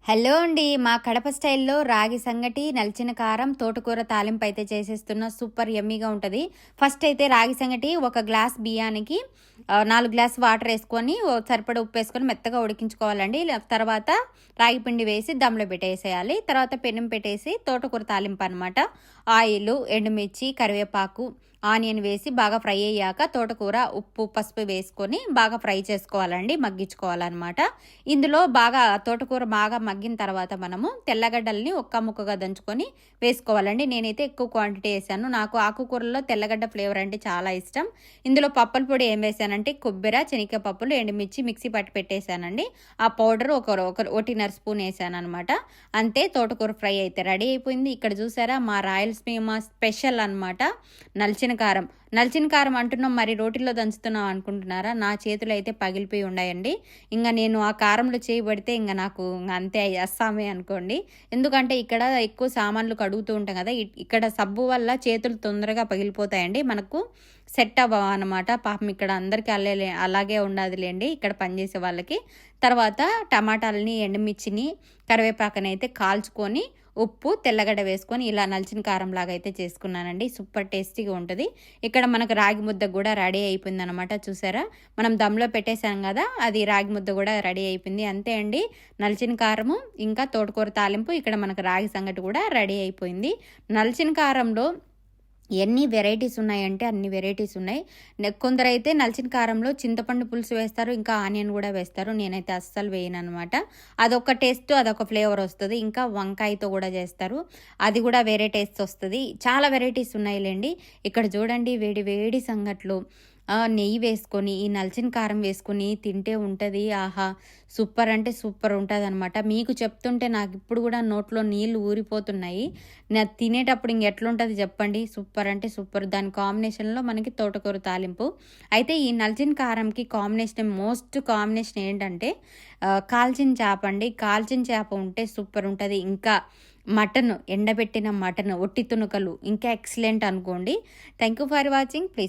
Hello అండి. మా కడప స్టైల్‌లో రాగి సంగటి, నలిచిన కారం, తోటకూర తాలింపు అయితే చేసేస్తున్నా. సూపర్ యమ్మీగా ఉంటది. ఫస్ట్ అయితే రాగి సంగటి ఒక గ్లాస్ బియ్యానికి 4 గ్లాస్ వాటర్ ఏసుకొని సరిపడా ఉప్పేసుకొని మెత్తగా ఉడికించుకోవాలండి. తర్వాత రాగి పిండి వేసి దమ్‌లో పెట్టేసేయాలి. తర్వాత పెనం పెట్టేసి తోటకూర తాలింపు అనమాట. ఆయిలు, ఎండుమిర్చి, కరివేపాకు, ఆనియన్ వేసి బాగా ఫ్రై అయ్యాక తోటకూర, ఉప్పు, పసుపు వేసుకొని బాగా ఫ్రై చేసుకోవాలండి. మగ్గించుకోవాలన్నమాట. ఇందులో బాగా తోటకూర బాగా మగ్గిన తర్వాత మనము తెల్లగడ్డల్ని ఒక్క ముక్కగా దంచుకొని వేసుకోవాలండి. నేనైతే ఎక్కువ క్వాంటిటీ వేసాను. నాకు ఆకుకూరలో తెల్లగడ్డ ఫ్లేవర్ అంటే చాలా ఇష్టం. ఇందులో పప్పుల పొడి ఏం వేసానంటే కొబ్బరి, శనగ పప్పులు, ఎండుమిర్చి మిక్సీ పట్టి పెట్టేశానండి. ఆ పౌడర్ ఒకటిన్నర స్పూన్ వేసాను అనమాట. అంతే, తోటకూర ఫ్రై అయితే రెడీ అయిపోయింది. ఇక్కడ చూసారా మా రాయలసీమ స్పెషల్ అనమాట నలిచిన కారం అంటున్నాం, మరి రోటిలో దంచుతున్నాం అనుకుంటున్నారా? నా చేతులు అయితే పగిలిపోయి ఉన్నాయండి. ఇంకా నేను ఆ కారంలో చేయబడితే ఇంకా నాకు అంతే అస్సామే అనుకోండి. ఎందుకంటే ఇక్కడ ఎక్కువ సామాన్లు కడుగుతూ ఉంటాం కదా, ఇక్కడ సబ్బు వల్ల చేతులు తొందరగా పగిలిపోతాయండి. మనకు సెట్ అవ్వవు అనమాట. పాపం ఇక్కడ అందరికీ అలాగే ఉండదులేండి ఇక్కడ పనిచేసే వాళ్ళకి. తర్వాత టమాటాలని, ఎండుమిర్చిని, కరివేపాకని అయితే కాల్చుకొని ఉప్పు, తెల్లగడ్డ వేసుకొని ఇలా నలిచిన కారం లాగా అయితే చేసుకున్నానండి. సూపర్ టేస్టీగా ఉంటుంది. ఇక్కడ మనకు రాగి ముద్ద కూడా రెడీ అయిపోయింది అనమాట. చూసారా, మనం దమ్లో పెట్టేసాం కదా, అది రాగి ముద్ద కూడా రెడీ అయిపోయింది. అంతే అండి, నలిచిన కారము ఇంకా తోటకూర తాలింపు. ఇక్కడ మనకు రాగి సంగటి కూడా రెడీ అయిపోయింది. నలిచిన కారంలో ఎన్ని వెరైటీస్ ఉన్నాయంటే అన్ని వెరైటీస్ ఉన్నాయి. కొందరైతే నలిచిన కారంలో చింతపండు పులుసు వేస్తారు, ఇంకా ఆనియన్ కూడా వేస్తారు. నేనైతే అస్సలు వేయను అనమాట. అదొక టేస్ట్, అదొక ఫ్లేవర్ వస్తుంది. ఇంకా వంకాయతో కూడా చేస్తారు, అది కూడా వేరే టేస్ట్ వస్తుంది. చాలా వెరైటీస్ ఉన్నాయిలేండి. ఇక్కడ చూడండి, వేడి వేడి సంగట్లు నెయ్యి వేసుకొని ఈ నలిచిన కారం వేసుకొని తింటే ఉంటుంది. ఆహా, సూపర్ అంటే సూపర్ ఉంటుంది అనమాట. మీకు చెప్తుంటే నాకు ఇప్పుడు కూడా నోట్లో నీళ్ళు ఊరిపోతున్నాయి. నాకు తినేటప్పుడు ఇంకెట్లుంటుంది చెప్పండి. సూపర్ అంటే సూపర్. దాని కాంబినేషన్లో మనకి తోటకూర తాలింపు. అయితే ఈ నలిచిన కారంకి మోస్ట్ కాంబినేషన్ ఏంటంటే కాల్చిన చేప అండి. కాల్చిన చేప ఉంటే సూపర్ ఉంటుంది. ఇంకా ఎండబెట్టిన మటన్, ఒట్టి తునుకలు ఇంకా ఎక్సలెంట్ అనుకోండి. Thank you for watching. Please